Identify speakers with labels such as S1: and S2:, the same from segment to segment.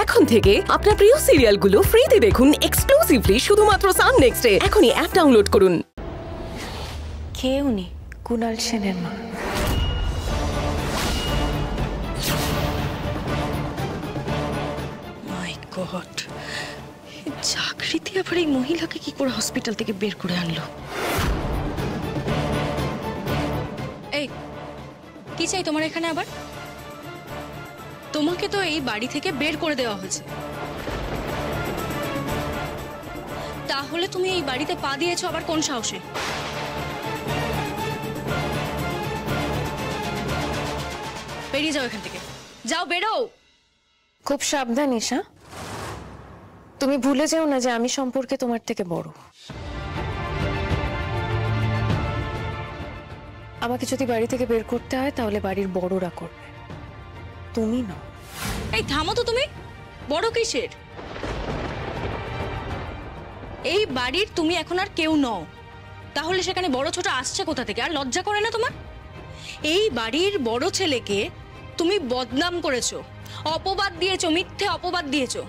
S1: এখন থেকে আপনার প্রিয় সিরিয়ালগুলো ফ্রিতে দেখুন এক্সক্লুসিভলি শুধুমাত্র সান নেক্সটে। এখনই অ্যাপ ডাউনলোড করুন।
S2: কে উনি? কুণাল সেনের মা।
S3: মাই গড, জাগৃতি আবার এই মহিলাকে কি করে হসপিটাল থেকে বের করে আনলো? এই কি চাই তোমার এখানে আবার? তোমাকে তো এই বাড়ি থেকে বের করে দেওয়া হয়েছে, তাহলে তুমি এই বাড়িতে পা দিয়েছো আবার কোন সাহসে? বেরিয়ে যাও এখান থেকে, যাও, বেরো।
S2: খুব সাবধান ঈশা, তুমি ভুলে যেও না যে আমি সম্পর্কে তোমার থেকে বড়। আমাকে যদি বাড়ি থেকে বের করতে হয় তাহলে বাড়ির বড়রা করবে, তুমি না।
S3: এই থামো তো, তুমি বড় কিসের? এই বাড়ির তুমি এখন আর কেউ নও, তাহলে সেখানে বড় ছোট আসছে কোথা থেকে? আর লজ্জা করে না তোমার? এই বাড়ির বড় ছেলেকে তুমি বদনাম করেছো, অপবাদ দিয়েছো, মিথ্যে অপবাদ দিয়েছো।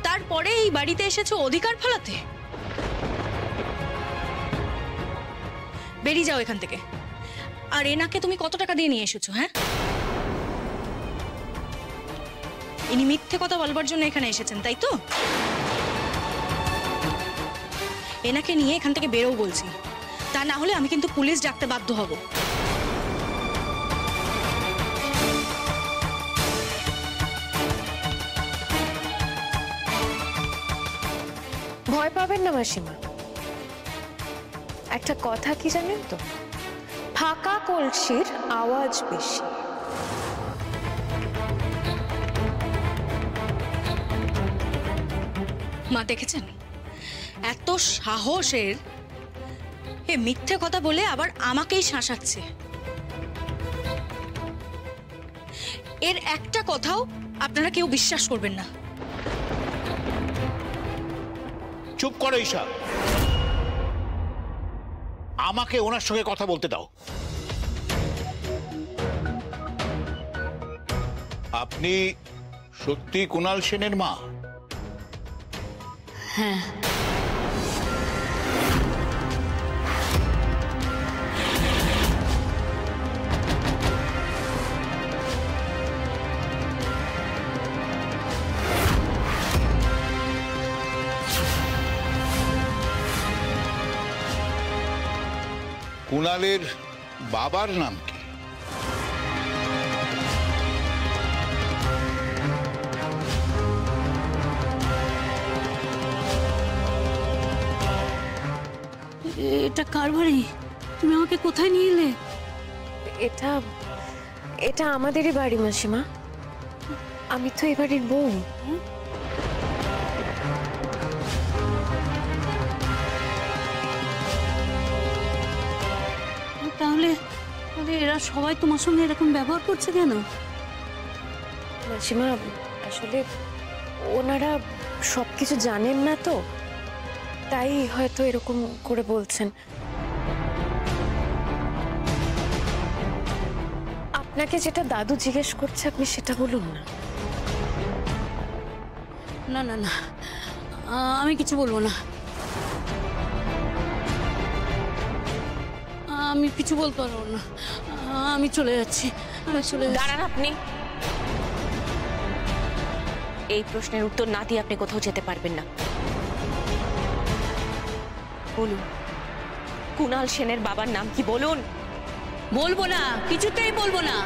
S3: তারপরে এই বাড়িতে এসেছো অধিকার ফলাতে। বেরিয়ে যাও এখান থেকে। আর এনাকে তুমি কত টাকা দিয়ে নিয়ে এসেছো? হ্যাঁ, ইনি মিথ্যে কথা বলবার জন্য এখানে এসেছেন, তাই তো? এনাকে নিয়ে এখান থেকে বেরো বলছি, তা না হলে আমি কিন্তু পুলিশ ডাকতে বাধ্য হব।
S2: ভয় পাবেন না মাসিমা, একটা কথা কি জানেন তো, ফাঁকা কলসির আওয়াজ বেশি।
S3: মা দেখেছেন, এত সাহসের এ মিথ্যে কথা বলে আবার আমাকেই শাসাচ্ছে। এর একটা কথাও আপনারা কেউ বিশ্বাস করবেন না।
S4: চুপ করো ঈশা, আমাকে ওনার সঙ্গে কথা বলতে দাও। আপনি সত্যি কুণাল সেনের মা?
S3: হ্যাঁ।
S4: কুণালের বাবার নাম কি?
S5: এটা কার বাড়ি? তুমি আমাকে কোথায় নিয়ে এলে?
S2: এটা এটা আমাদেরই বাড়ি মাসিমা, আমি তো এই বাড়ির বউ।
S5: তাহলে এরা সবাই তোমার সঙ্গে এরকম ব্যবহার করছে কেন?
S2: মাসিমা আসলে ওনারা সবকিছু জানেন না তো, তাই হয়তো এরকম করে বলছেন। আপনাকে যেটা দাদু জিজ্ঞেস করছে আপনি সেটা বলুন না।
S5: না না না, আমি কিছু বলবো না, আমি কিছু বলতে পারবো না, আমি চলে যাচ্ছি।
S6: দাঁড়ান আপনি, এই প্রশ্নের উত্তর না দিয়ে আপনি কোথাও যেতে পারবেন না। বলুন, কুণাল সেনের বাবার নাম কি বলুন?
S5: বলবো না, কিছুতেই বলবো না।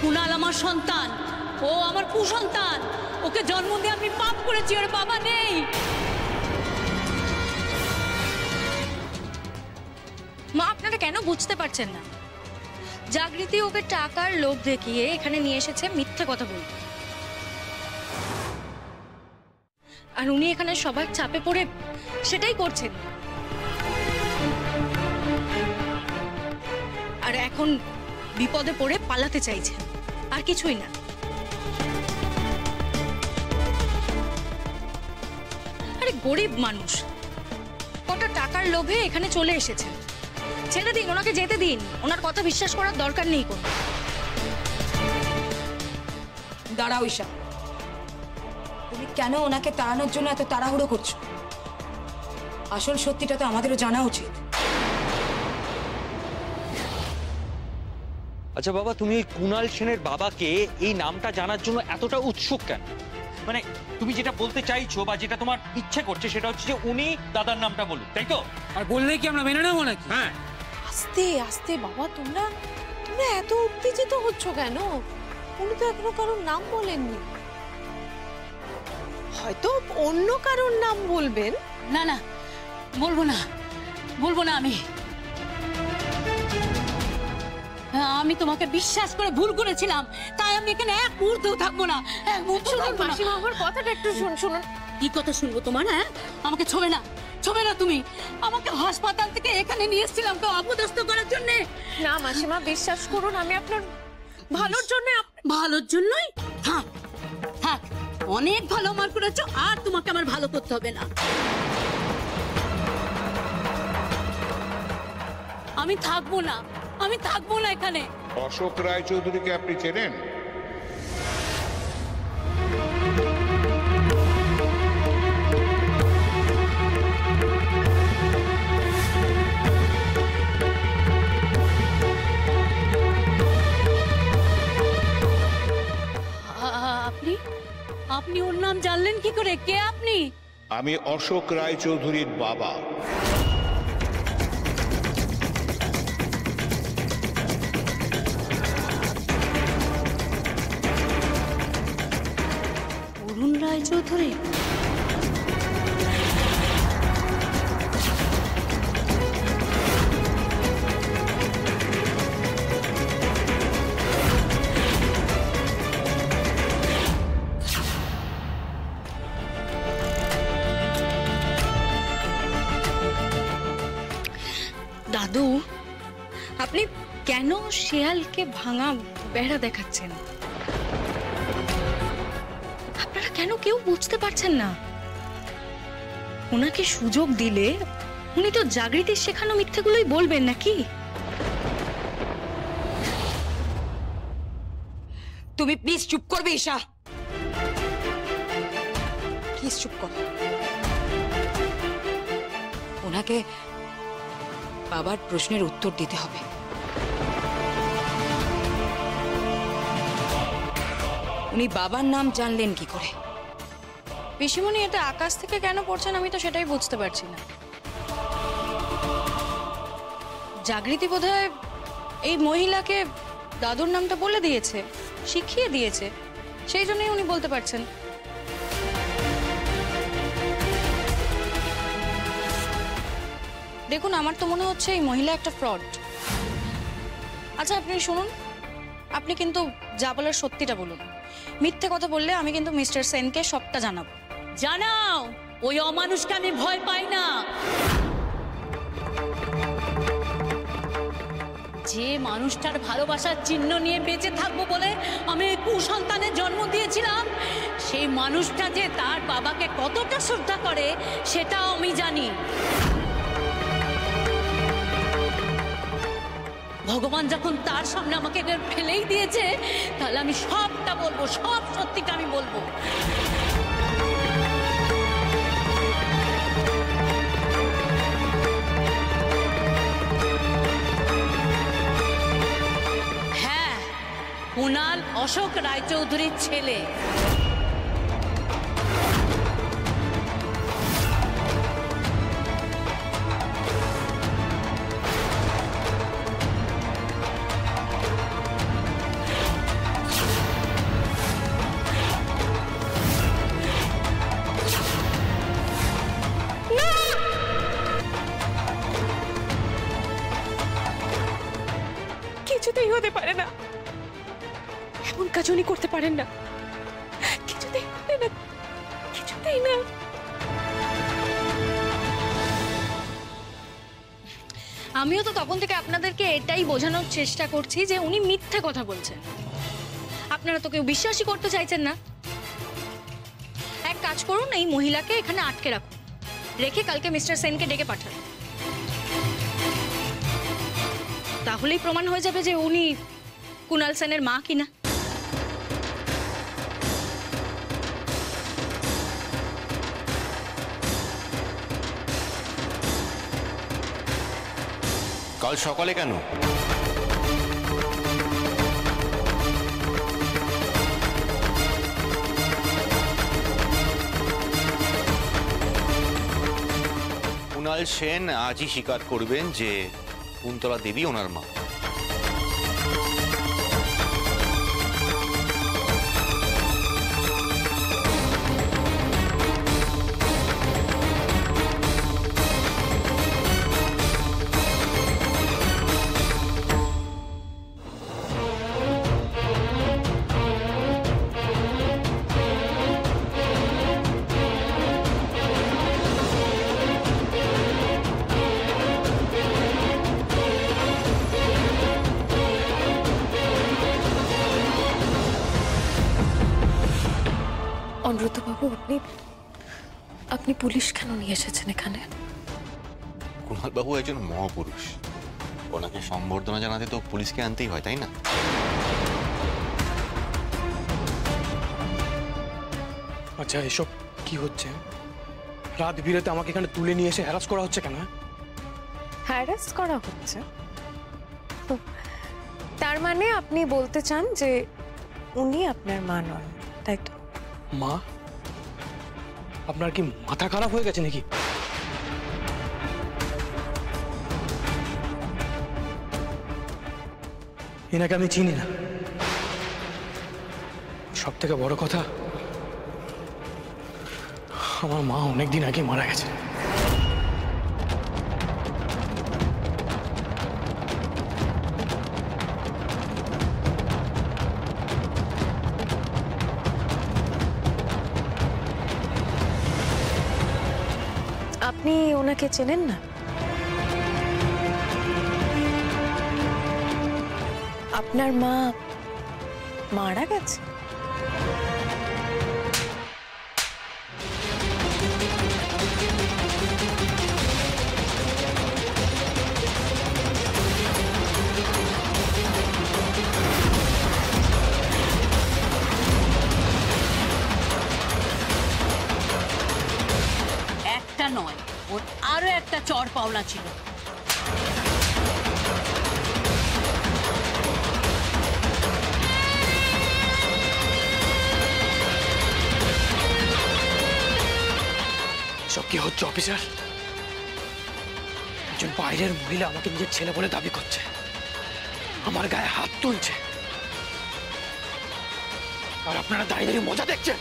S5: কুণাল আমার সন্তান, ও আমার কুসন্তান, ওকে জন্ম দিয়ে আমি পাপ করেছি, ওর বাবা নেই।
S3: মা আপনারা কেন বুঝতে পারছেন না? জাগৃতি ওকে টাকার লোভ দেখিয়ে এখানে নিয়ে এসেছে মিথ্যে কথা বলতে, আর উনি এখানে সবার চাপে পড়ে সেটাই করছেন। আর এখন বিপদে পড়ে পালাতে চাইছেন, আর কিছুই না। গরিব মানুষ, কটা টাকার লোভে এখানে চলে এসেছে। ছেড়ে দিন, ওনাকে যেতে দিন, ওনার কথা বিশ্বাস করার দরকার নেই কোনো।
S7: দাঁড়াও ঈশা, তুমি কেন ওনাকে তাড়ানোর জন্য এত তাড়াহুড়ো করছো? আসল সত্যিটা তো আমাদেরও জানা উচিত।
S8: আচ্ছা বাবা, তুমি ওই কুণাল সেনের বাবাকে এই নামটা জানার জন্য এতটা উৎসুক কেন? মানে তুমি যেটা বলতে চাইছো বা যেটা তোমার ইচ্ছে করছে সেটা হচ্ছে যে উনি দাদার নামটা বলুন, তাই তো?
S9: আর বললে কি আমরা মেনে নেবো নাকি?
S8: হ্যাঁ।
S2: আস্তে আস্তে বাবা, তোমরা এত উত্তেজিত হচ্ছ কেন? উনি তো এখনো কারোর নাম বলেননি। হয়তো অন্য কারোর নাম বলবেন।
S5: না না, বলবো না, বলবো না আমি। আমি তোমাকে বিশ্বাস করে ভুল করেছিলাম, তাই আমি এখানে এক মুহূর্তেও থাকবো না, এক মুহূর্তেও থাকবো না।
S2: মাসিমা, আমার কথাটা একটু শুনুন।
S5: কি কথা শুনবো তোমার? হ্যাঁ, আমাকে ছোবে না, ছোবে না তুমি। আমাকে হাসপাতাল থেকে এখানে নিয়ে এসেছিলাম তো অপদস্থ করার জন্য।
S2: না মাসিমা, বিশ্বাস করুন, আমি আপনার ভালোর জন্য।
S5: ভালোর জন্যই? থাক থাক, অনেক ভালো আমার করেছো, আর তোমাকে আমার ভালো করতে হবে না। আমি থাকবো না, আমি থাকবো না এখানে।
S4: অশোক রায়চৌধুরীকে আপনি চেনেন?
S5: আপনি আপনি ওর নাম জানলেন কি করে? কে আপনি?
S4: আমি অশোক রায়চৌধুরীর বাবা।
S5: অরুণ রায়চৌধুরী?
S3: দাদু, আপনি কেন শেয়ালকে ভাঙা বেড়া দেখাচ্ছেন? আপনারা কেন কেউ বুঝতে পারছেন না? ওনাকে সুযোগ দিলে উনি তো জাগৃতির শেখানো মিথ্যেগুলোই বলবেন নাকি?
S7: তুমি প্লিজ চুপ করবে ঈশা, প্লিজ চুপ করো। ওনাকে বাবার প্রশ্নের উত্তর দিতে হবে। উনি বাবার নাম জানলেন কি করে?
S3: পিসিমণি, এটা আকাশ থেকে কেন পড়ছেন আমি তো সেটাই বুঝতে পারছি না। জাগৃতি বোধহয় এই মহিলাকে দাদুর নামটা বলে দিয়েছে, শিখিয়ে দিয়েছে, সেই জন্যই উনি বলতে পারছেন। দেখুন, আমার তো মনে হচ্ছে এই মহিলা একটা ফ্রড। আচ্ছা আপনি শুনুন, আপনি কিন্তু যা বলার সত্যিটা বলুন। মিথ্যে কথা বললে আমি কিন্তু মিস্টার সেনকে সবটা জানাবো।
S5: জানাও, ওই অমানুষকে আমি ভয় পাই না। যে মানুষটার ভালোবাসার চিহ্ন নিয়ে বেঁচে থাকবো বলে আমি কুসন্তানের জন্ম দিয়েছিলাম, সেই মানুষটা যে তার বাবাকে কতটা শ্রদ্ধা করে সেটাও আমি জানি। ভগবান যখন তার সামনে আমাকে ফেলেই দিয়েছে, তাহলে আমি সবটা বলবো, সব সত্যিটা আমি বলবো। হ্যাঁ, কুণাল অশোক রায়চৌধুরীর ছেলে।
S2: কিছুতেই হতে পারে না, এমন কাজ উনি করতে পারেন না, কিছুতেই পারে না, কিছুতেই না।
S3: আমিও তো তখন থেকে আপনাদেরকে এটাই বোঝানোর চেষ্টা করছি যে উনি মিথ্যে কথা বলছেন। আপনারা তো কেউ বিশ্বাসই করতে চাইছেন না। এক কাজ করুন, এই মহিলাকে এখানে আটকে রাখুন, রেখে কালকে মিস্টার সেনকে ডেকে পাঠান। তাহলেই প্রমাণ হয়ে যাবে যে উনি কুণাল সেনের মা কিনা।
S10: কাল সকালে কেন? কুণাল সেন আজই স্বীকার করবেন যে কুন্তলা দেবী ওনার মা।
S2: অনুব্রতবাবু, আপনি পুলিশ কেন নিয়ে এসেছেন এখানে?
S10: কুণালবাবু একজন মহাপুরুষ, ওনাকে সম্বর্ধনা জানাতে তো পুলিশকে আনতেই হয়, তাই না?
S11: আচ্ছা, এসব কি হচ্ছে? রাত বিরেতে আমাকে এখানে তুলে নিয়ে এসে হ্যারাস করা হচ্ছে কেন?
S2: হ্যারাস করা হচ্ছে? তার মানে আপনি বলতে চান যে উনি আপনার মা নন, তাই তো?
S11: মা? আপনার কি মাথা খারাপ হয়ে গেছে নাকি? এনাকে আমি চিনি না। সব থেকে বড় কথা, আমার মা অনেকদিন আগে মারা গেছে।
S2: আপনি ওনাকে চেনেন না? আপনার মা মারা গেছে?
S5: একটা নয়, ওর আরো একটা চড় পাওনা ছিল।
S11: সব কি হচ্ছে অফিসার? একজন বাইরের মহিলা আমাকে নিজের ছেলে বলে দাবি করছে, আমার গায়ে হাত তুলছে, আর আপনারা দাঁড়িয়ে দাঁড়িয়ে মজা দেখছেন।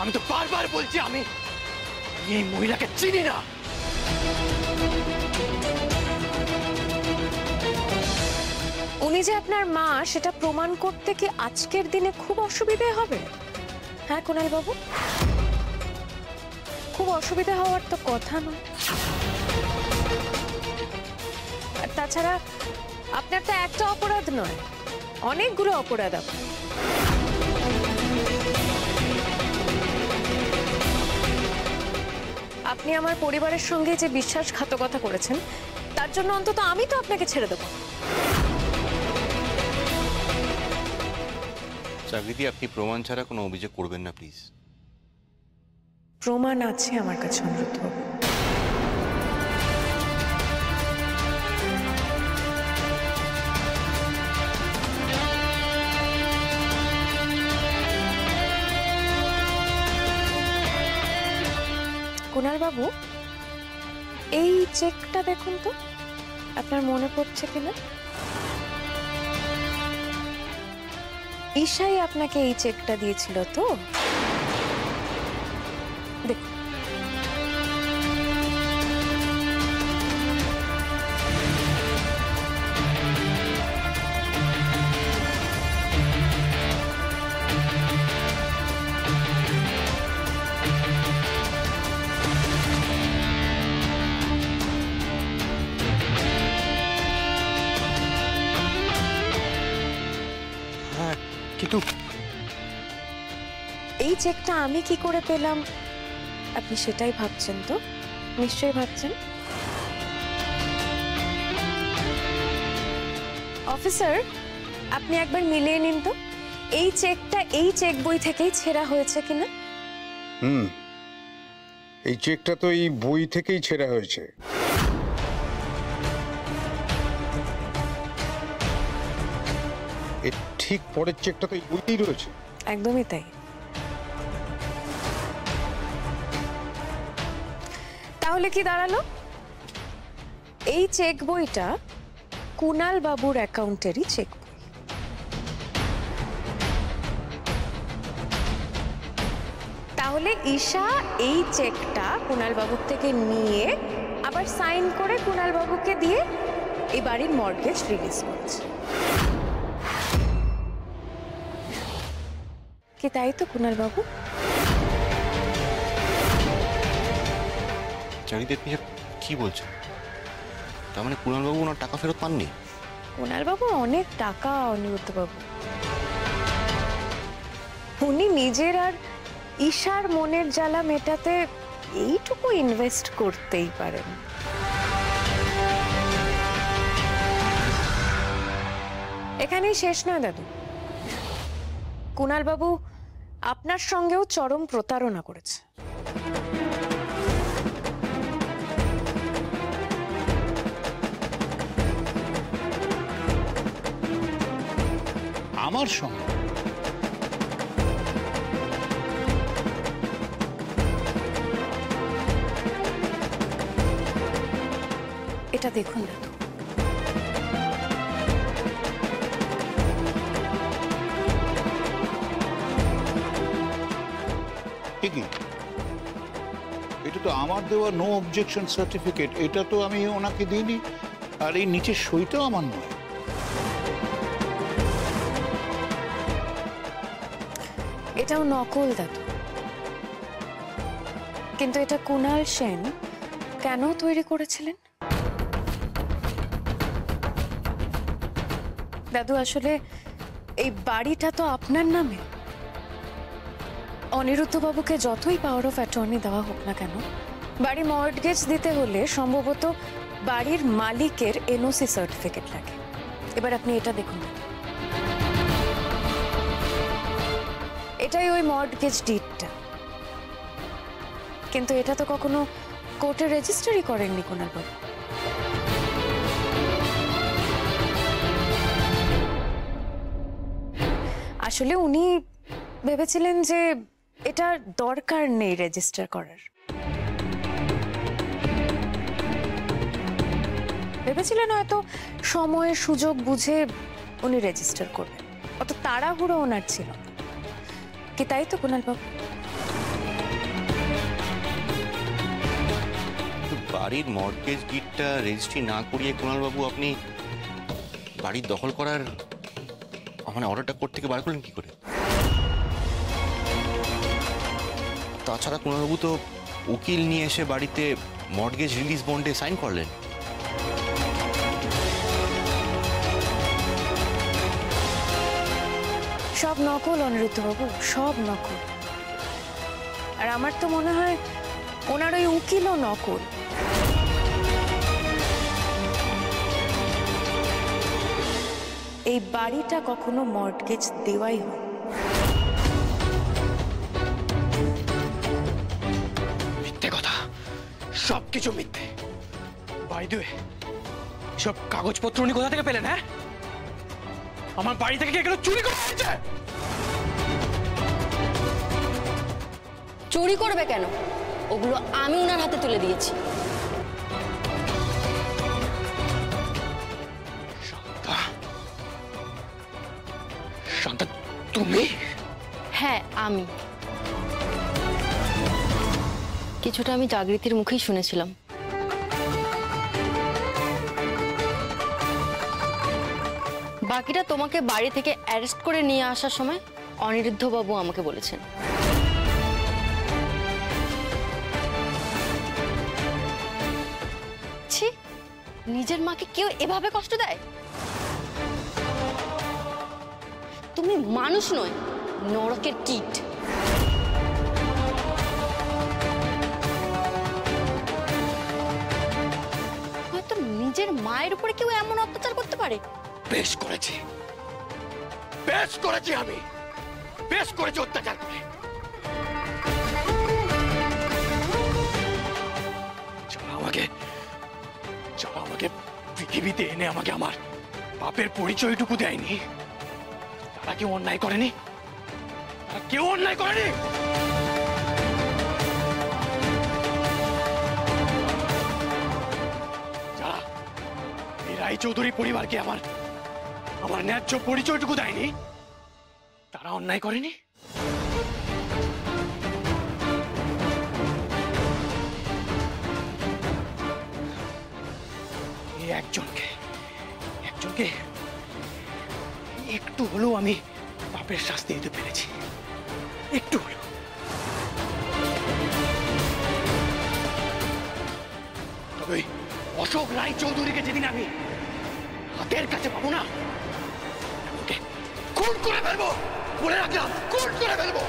S11: আমি তো বারবার বলছি আমি এই মহিলাকে চিনি না।
S2: উনি যে আপনার মা সেটা প্রমাণ করতে কি আজকের দিনে খুব অসুবিধে হবে? হ্যাঁ কুণাল বাবু, খুব অসুবিধা হওয়ার তো কথা নয়। আর তাছাড়া আপনার তো একটা অপরাধ নয়, অনেকগুলো অপরাধ আপনার। আপনি আমার পরিবারের সঙ্গে যে বিশ্বাসঘাতকতা করেছেন, তার জন্য অন্তত আমি তো আপনাকে ছেড়ে দেবো।
S10: চাকরিদি, আপনি প্রমাণ ছাড়া কোনো অভিযোগ করবেন না প্লিজ।
S2: প্রমাণ আছে আমার কাছে অনুব্রতবাবু। কুণাল বাবু, এই চেকটা দেখুন তো, আপনার মনে পড়ছে কিনা? ঈশাই আপনাকে এই চেকটা দিয়েছিল তো? দেখুন।
S11: কিন্তু
S2: এই চেকটা আমি কি করে পেলাম আপনি সেটাই ভাবছেন তো? নিশ্চয়ই ভাবছেন। অফিসার, আপনি একবার মিলিয়ে নিন তো এই চেকটা এই চেক বই থেকেই ছেঁড়া হয়েছে কিনা।
S12: এই চেকটা তো এই বই থেকেই ছেঁড়া হয়েছে। এর ঠিক পরের চেকটা তো এই বইতেই রয়েছে।
S2: একদমই তাই। তাহলে কি দাঁড়ালো? এই চেক বইটা কুনাল বাবুর অ্যাকাউন্টেরই চেক বই। তাহলে ঈশা এই চেকটা কুনাল বাবুর থেকে নিয়ে আবার সাইন করে কুনাল বাবুকে দিয়ে এই বাড়ির মর্টগেজ রিলিজ করেছে। কি তাই তো কুনাল বাবু?
S10: চারিদিক নিয়ে কি বলছেন? তার মানে কুণাল বাবু ওনার টাকা ফেরত পাননি?
S2: কুনাল বাবু অনেক টাকা অনিরুদ্ধ বাবু, উনি নিজের আর ঈশার মনের জ্বালা মেটাতে এইটুকু ইনভেস্ট করতেই পারেন। এখানেই শেষ নয় দাদু, কুনাল বাবু আপনার সঙ্গেও চরম প্রতারণা করেছে।
S4: আমার সঙ্গে?
S2: এটা দেখুন দাদু,
S4: ঠিকই, এটা তো আমার দেওয়া নো অবজেকশন সার্টিফিকেট, এটা তো আমি ওনাকে দিইনি, আর এই নিচের সইটাও আমার নয়।
S2: এটাও নকল দাদু, কিন্তু এটা কুনাল সেন কেন তৈরি করেছিলেন? দাদু আসলে এই বাড়িটা তো আপনার নামে। অনিরুদ্ধ বাবুকে যতই পাওয়ার অফ অ্যাটর্নি দেওয়া হোক না কেন, বাড়ি মর্টগেজ দিতে হলে সম্ভবত বাড়ির মালিকের এনওসি সার্টিফিকেট লাগে। এবার আপনি এটা দেখুন, এটাই ওই মর্টগেজ ডিডটা, কিন্তু এটা তো কখনো কোর্টে রেজিস্টারই করেননি কুনাল বাবু। আসলে উনি ভেবেছিলেন যে এটা দরকার নেই রেজিস্টার করার, ভেবেছিলেন হয়তো সময় সুযোগ বুঝে উনি রেজিস্টার করবেন, অত তাড়াহুড়ো ওনার ছিল না। কি তাই তো কুনাল বাবু?
S10: বাড়ির মর্টগেজ ডিডটা রেজিস্ট্রি না করিয়ে কুণাল বাবু আপনি বাড়ির দখল করার মানে অর্ডারটা কোর্ট থেকে বার করলেন কি করে? তাছাড়া কুণাল বাবু তো উকিল নিয়ে এসে বাড়িতে মর্টগেজ রিলিজ বন্ডে সাইন করলেন।
S2: সব নকল অনিরুদ্ধ বাবু, সব নকল। আর আমার তো মনে হয় ওনার ওই উকিলও নকল। এই বাড়িটা কখনো মর্টগেজ দেওয়াই হয়।
S11: মিথ্যে কথা, সবকিছু মিথ্যে। বাই দ্য ওয়ে, সব কাগজপত্র উনি কোথা থেকে পেলেন? হ্যাঁ, আমার বাড়ি থেকে এগুলো চুরি করে হয়েছে?
S3: চুরি করবে কেন? ওগুলো আমি ওনার হাতে তুলে দিয়েছি।
S11: শান্তা, তুমি?
S3: হ্যাঁ, আমি। কিছুটা আমি জাগৃতির মুখেই শুনেছিলাম। বাকিটা তোমাকে বাড়ি থেকে অ্যারেস্ট করে নিয়ে আসার সময় অনিরুদ্ধ বাবু আমাকে বলেছেন। ছি, নিজের মাকে কেউ এভাবে কষ্ট দেয়? তুমি মানুষ নয়, নরকের কীট। মায়ের উপরে কেউ এমন অত্যাচার করতে পারে?
S11: বেশ করেছি, বেশ করেছি, আমি বেশ করেছি অত্যাচার করে। যারা আমাকে পৃথিবীতে এনে আমাকে আমার বাপের পরিচয়টুকু দেয়নি, তারা কেউ অন্যায় করেনি? তারা কেউ অন্যায় করেনি? যারা এই রায়চৌধুরী পরিবারকে আমার ন্যায্য পরিচয়টুকু দেয়নি, তারা অন্যায় করেনি? একজনকে একটু হলেও আমি পাপের শাস্তি দিতে পেরেছি, একটু হলেও। তবে অশোক রায়চৌধুরীকে যেদিন আমি হাতের কাছে পাবো না, ওকে খুন করে ফেলবো, বলে রাখলাম, খুন করে ফেলবো।